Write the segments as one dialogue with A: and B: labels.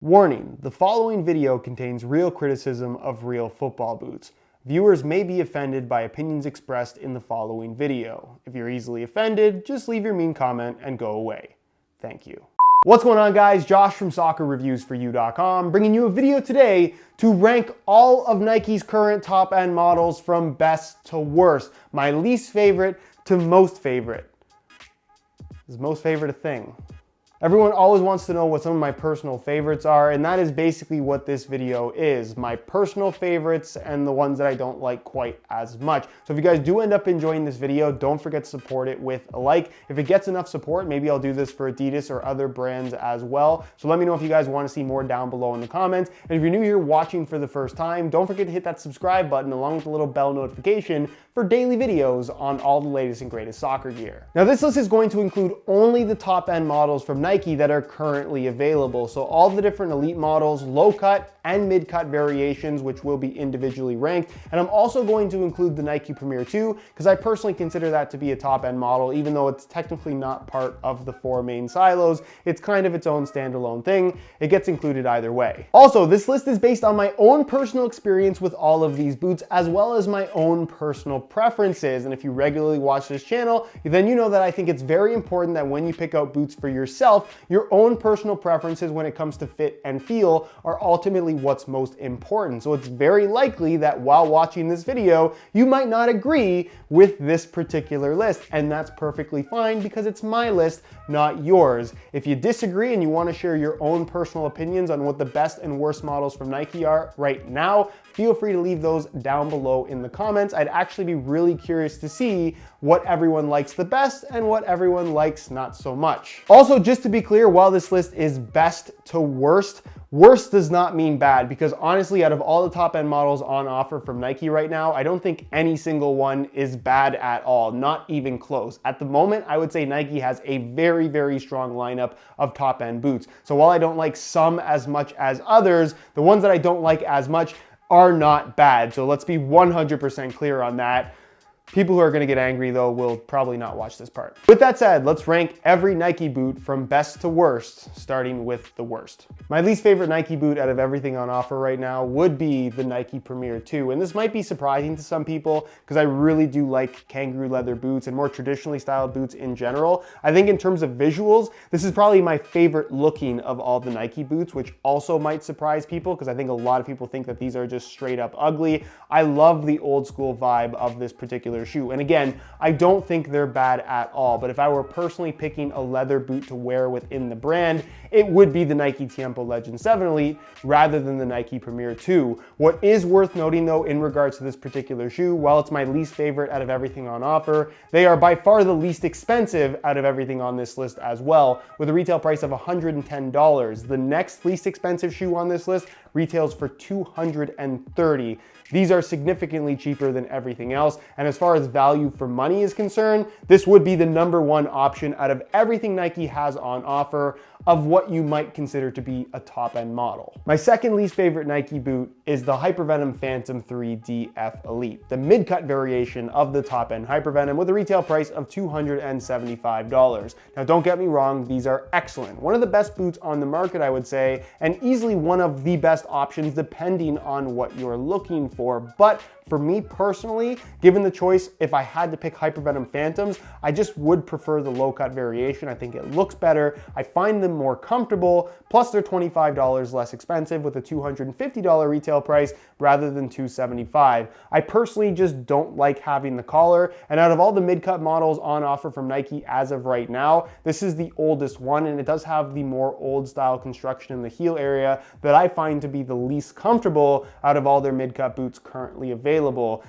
A: Warning, the following video contains real criticism of real football boots. Viewers may be offended by opinions expressed in the following video. If you're easily offended, just leave your mean comment and go away. Thank you. What's going on, guys? Josh from soccerreviewsforyou.com bringing you a video today to rank all of Nike's current top-end models from best to worst. My least favorite to most favorite. Is most favorite a thing? Everyone always wants to know what some of my personal favorites are, and that is basically what this video is. My personal favorites and the ones that I don't like quite as much. So if you guys do end up enjoying this video, don't forget to support it with a like. If it gets enough support, maybe I'll do this for Adidas or other brands as well. So let me know if you guys want to see more down below in the comments. And if you're new here watching for the first time, don't forget to hit that subscribe button along with the little bell notification for daily videos on all the latest and greatest soccer gear. Now this list is going to include only the top end models from Nike that are currently available. So all the different elite models, low cut and mid cut variations, which will be individually ranked. And I'm also going to include the Nike Premier 2 because I personally consider that to be a top end model, even though it's technically not part of the four main silos. It's kind of its own standalone thing. It gets included either way. Also, this list is based on my own personal experience with all of these boots, as well as my own personal preferences. And if you regularly watch this channel, then you know that I think it's very important that when you pick out boots for yourself, your own personal preferences when it comes to fit and feel are ultimately what's most important. So it's very likely that while watching this video, you might not agree with this particular list, and that's perfectly fine because it's my list, not yours. If you disagree and you want to share your own personal opinions on what the best and worst models from Nike are right now, feel free to leave those down below in the comments. I'd actually be really curious to see what everyone likes the best and what everyone likes not so much. Also, just to be clear, while this list is best to worst, worst does not mean bad, because honestly, out of all the top end models on offer from Nike right now, I don't think any single one is bad at all, not even close. At the moment, I would say Nike has a very, very strong lineup of top end boots. So while I don't like some as much as others, the ones that I don't like as much are not bad. So let's be 100% clear on that. People who are going to get angry, though, will probably not watch this part. With that said, let's rank every Nike boot from best to worst, starting with the worst. My least favorite Nike boot out of everything on offer right now would be the Nike Premier 2. And this might be surprising to some people because I really do like kangaroo leather boots and more traditionally styled boots in general. I think in terms of visuals, this is probably my favorite looking of all the Nike boots, which also might surprise people because I think a lot of people think that these are just straight up ugly. I love the old school vibe of this particular shoe. And again, I don't think they're bad at all, but if I were personally picking a leather boot to wear within the brand, it would be the Nike Tiempo Legend 7 Elite rather than the Nike Premier 2. What is worth noting though in regards to this particular shoe, while it's my least favorite out of everything on offer, they are by far the least expensive out of everything on this list as well, with a retail price of $110. The next least expensive shoe on this list retails for $230. These are significantly cheaper than everything else. And as far as value for money is concerned, this would be the #1 option out of everything Nike has on offer of what you might consider to be a top-end model. My second least favorite Nike boot is the Hypervenom Phantom 3 DF Elite, the mid-cut variation of the top-end Hypervenom with a retail price of $275. Now don't get me wrong, these are excellent. One of the best boots on the market, I would say, and easily one of the best options depending on what you're looking for. But for me personally, given the choice, if I had to pick Hypervenom Phantoms, I just would prefer the low-cut variation. I think it looks better. I find them more comfortable, plus they're $25 less expensive with a $250 retail price rather than $275. I personally just don't like having the collar, and out of all the mid-cut models on offer from Nike as of right now, this is the oldest one, and it does have the more old-style construction in the heel area that I find to be the least comfortable out of all their mid-cut boots currently available.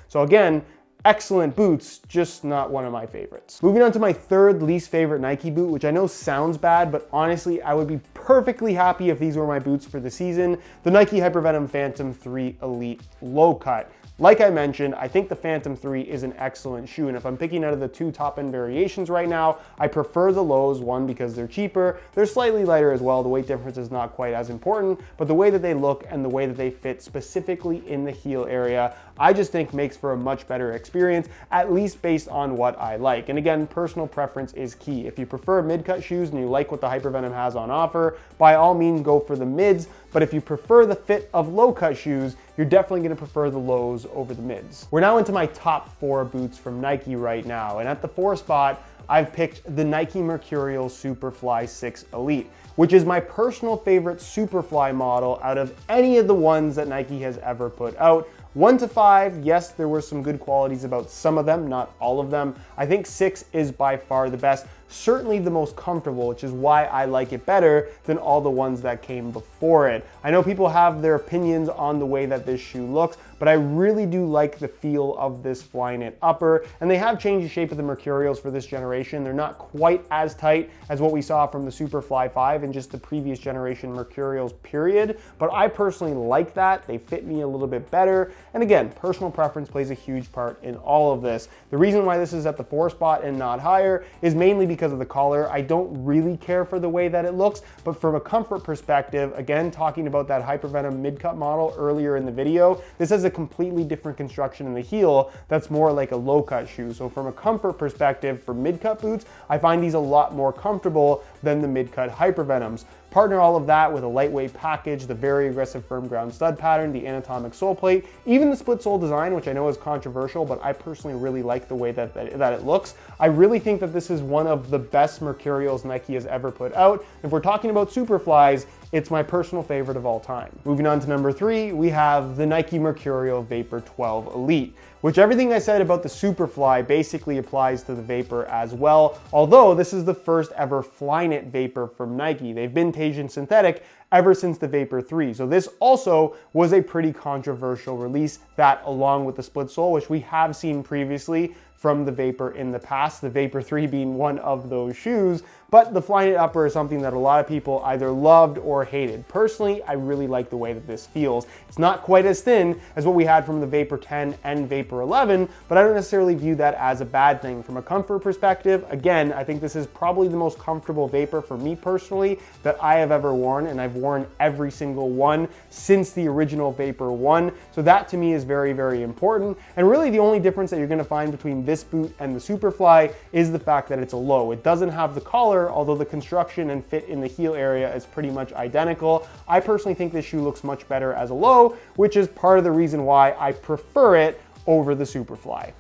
A: So again, excellent boots, just not one of my favorites. Moving on to my third least favorite Nike boot, which I know sounds bad, but honestly, I would be perfectly happy if these were my boots for the season. The Nike Hypervenom Phantom 3 Elite Low Cut. Like I mentioned, I think the Phantom 3 is an excellent shoe, and if I'm picking out of the two top-end variations right now, I prefer the lows, one, because they're cheaper, they're slightly lighter as well, the weight difference is not quite as important, but the way that they look and the way that they fit specifically in the heel area, I just think makes for a much better experience, at least based on what I like. And again, personal preference is key. If you prefer mid-cut shoes and you like what the Hypervenom has on offer, by all means go for the mids, but if you prefer the fit of low-cut shoes, you're definitely going to prefer the lows over the mids. We're now into my top 4 boots from Nike right now, and at the 4 spot, I've picked the Nike Mercurial Superfly 6 Elite, which is my personal favorite Superfly model out of any of the ones that Nike has ever put out. 1 to 5, yes, there were some good qualities about some of them, not all of them. I think 6 is by far the best, certainly the most comfortable, which is why I like it better than all the ones that came before it. I know people have their opinions on the way that this shoe looks, but I really do like the feel of this Flyknit upper, and they have changed the shape of the Mercurials for this generation. They're not quite as tight as what we saw from the Superfly 5 and just the previous generation Mercurials period, but I personally like that. They fit me a little bit better, and again, personal preference plays a huge part in all of this. The reason why this is at the 4 spot and not higher is mainly because of the collar. I don't really care for the way that it looks, but from a comfort perspective, again, talking about that Hypervenom mid-cut model earlier in the video, this has a completely different construction in the heel that's more like a low-cut shoe. So from a comfort perspective for mid-cut boots, I find these a lot more comfortable than the mid-cut Hypervenoms. Partner all of that with a lightweight package, the very aggressive firm ground stud pattern, the anatomic sole plate, even the split sole design, which I know is controversial, but I personally really like the way that it looks. I really think that this is one of the best Mercurials Nike has ever put out. If we're talking about Superflies, it's my personal favorite of all time. Moving on to number 3, we have the Nike Mercurial Vapor 12 Elite, which everything I said about the Superfly basically applies to the Vapor as well, although this is the first ever Flyknit Vapor from Nike. They've been Tajin synthetic ever since the Vapor 3. So this also was a pretty controversial release, that along with the split sole, which we have seen previously from the Vapor in the past, the Vapor 3 being one of those shoes, but the Flyknit upper is something that a lot of people either loved or hated. Personally, I really like the way that this feels. It's not quite as thin as what we had from the Vapor 10 and Vapor 11, but I don't necessarily view that as a bad thing. From a comfort perspective, again, I think this is probably the most comfortable Vapor for me personally that I have ever worn, and I've worn every single one since the original Vapor 1. So that to me is very, very important. And really the only difference that you're gonna find between this boot and the Superfly is the fact that it's a low. It doesn't have the collar, although the construction and fit in the heel area is pretty much identical. I personally think this shoe looks much better as a low, which is part of the reason why I prefer it over the Superfly.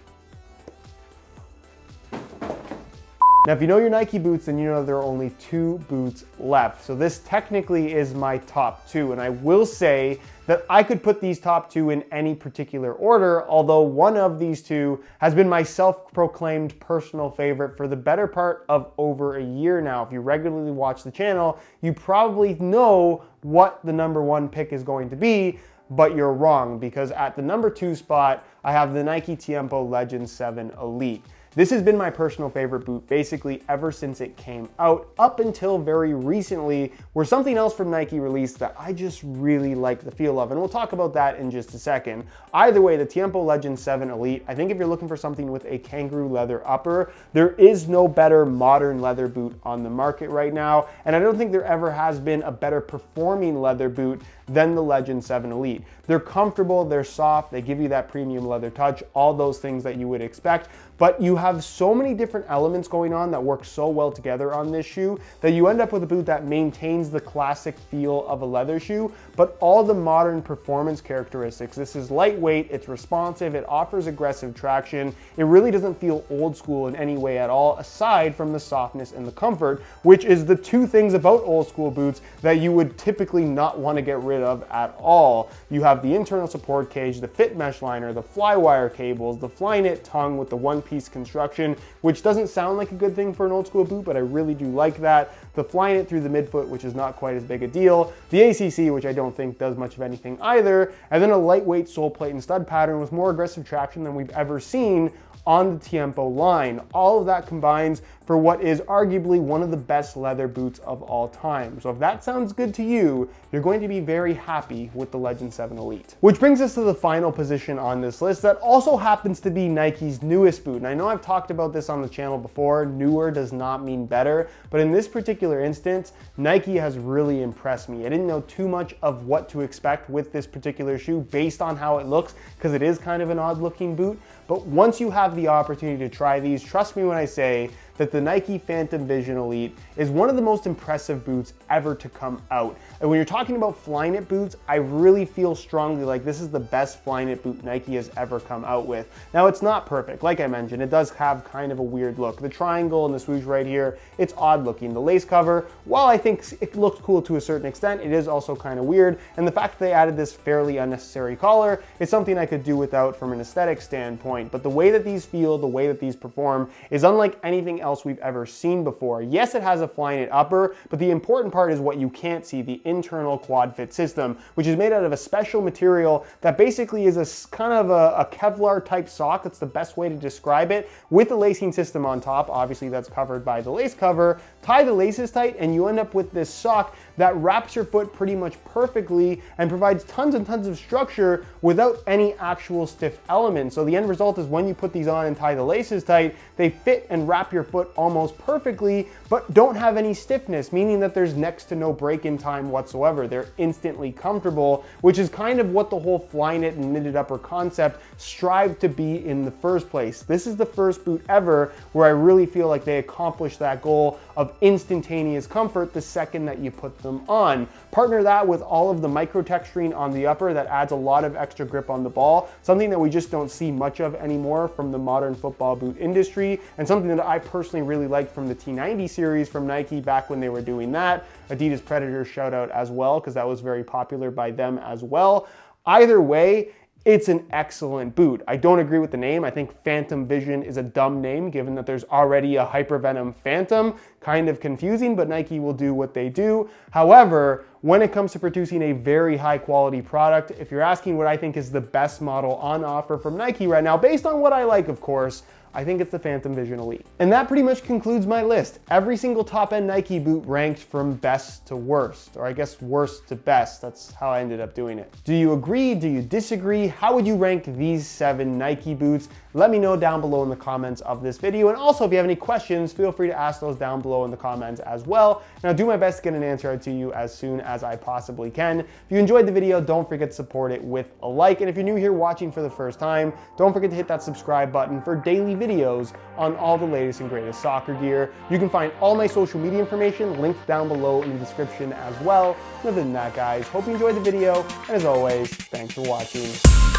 A: Now, if you know your Nike boots, then you know there are only 2 boots left. So this technically is my top 2, and I will say that I could put these top 2 in any particular order, although one of these 2 has been my self-proclaimed personal favorite for the better part of over a year now. If you regularly watch the channel, you probably know what the number 1 pick is going to be, but you're wrong, because at the number 2 spot, I have the Nike Tiempo Legend 7 Elite. This has been my personal favorite boot basically ever since it came out, up until very recently, where something else from Nike released that I just really like the feel of, and we'll talk about that in just a second. Either way, the Tiempo Legend 7 Elite, I think if you're looking for something with a kangaroo leather upper, there is no better modern leather boot on the market right now, and I don't think there ever has been a better performing leather boot than the Legend 7 Elite. They're comfortable, they're soft, they give you that premium leather touch, all those things that you would expect, but you have so many different elements going on that work so well together on this shoe that you end up with a boot that maintains the classic feel of a leather shoe, but all the modern performance characteristics. This is lightweight, it's responsive, it offers aggressive traction, it really doesn't feel old school in any way at all, aside from the softness and the comfort, which is the 2 things about old school boots that you would typically not want to get rid of at all. You have the internal support cage, the fit mesh liner, the flywire cables, the Flyknit tongue with the one-piece construction, which doesn't sound like a good thing for an old school boot, but I really do like that. The Flyknit through the midfoot, which is not quite as big a deal. The ACC, which I don't think does much of anything either. And then a lightweight sole plate and stud pattern with more aggressive traction than we've ever seen on the Tiempo line. All of that combines for what is arguably one of the best leather boots of all time. So if that sounds good to you, you're going to be very happy with the Legend 7 Elite. Which brings us to the final position on this list that also happens to be Nike's newest boot. And I know I've talked about this on the channel before, newer does not mean better, but in this particular instance, Nike has really impressed me. I didn't know too much of what to expect with this particular shoe based on how it looks, because it is kind of an odd looking boot. But once you have the opportunity to try these, trust me when I say that the Nike Phantom Vision Elite is one of the most impressive boots ever to come out. And when you're talking about Flyknit boots, I really feel strongly like this is the best Flyknit boot Nike has ever come out with. Now, it's not perfect. Like I mentioned, it does have kind of a weird look. The triangle and the swoosh right here, it's odd looking. The lace cover, while I think it looks cool to a certain extent, it is also kind of weird. And the fact that they added this fairly unnecessary collar is something I could do without from an aesthetic standpoint. But the way that these feel, the way that these perform is unlike anything else we've ever seen before. Yes, it has a Flyknit upper, but the important part is what you can't see, the internal quad fit system, which is made out of a special material that basically is a kind of a Kevlar type sock. That's the best way to describe it, with a lacing system on top. Obviously that's covered by the lace cover. Tie the laces tight and you end up with this sock that wraps your foot pretty much perfectly and provides tons and tons of structure without any actual stiff elements. So the end result is when you put these on and tie the laces tight, they fit and wrap your foot almost perfectly, but don't have any stiffness, meaning that there's next to no break-in time whatsoever. They're instantly comfortable, which is kind of what the whole Flyknit and knitted upper concept strived to be in the first place. This is the first boot ever where I really feel like they accomplished that goal of instantaneous comfort the second that you put them on. Partner that with all of the micro texturing on the upper that adds a lot of extra grip on the ball, something that we just don't see much of anymore from the modern football boot industry, and something that I personally really liked from the T90 series from Nike back when they were doing that. Adidas Predator shout out as well, because that was very popular by them as well. Either way, it's an excellent boot. I don't agree with the name. I think Phantom Vision is a dumb name given that there's already a Hypervenom Phantom. Kind of confusing, but Nike will do what they do. However, when it comes to producing a very high quality product, if you're asking what I think is the best model on offer from Nike right now, based on what I like, of course, I think it's the Phantom Vision Elite. And that pretty much concludes my list. Every single top-end Nike boot ranked from best to worst, or I guess worst to best. That's how I ended up doing it. Do you agree? Do you disagree? How would you rank these 7 Nike boots? Let me know down below in the comments of this video. And also, if you have any questions, feel free to ask those down below in the comments as well. And I'll do my best to get an answer out to you as soon as I possibly can. If you enjoyed the video, don't forget to support it with a like. And if you're new here watching for the first time, don't forget to hit that subscribe button for daily videos on all the latest and greatest soccer gear. You can find all my social media information linked down below in the description as well. And other than that, guys, hope you enjoyed the video. And as always, thanks for watching.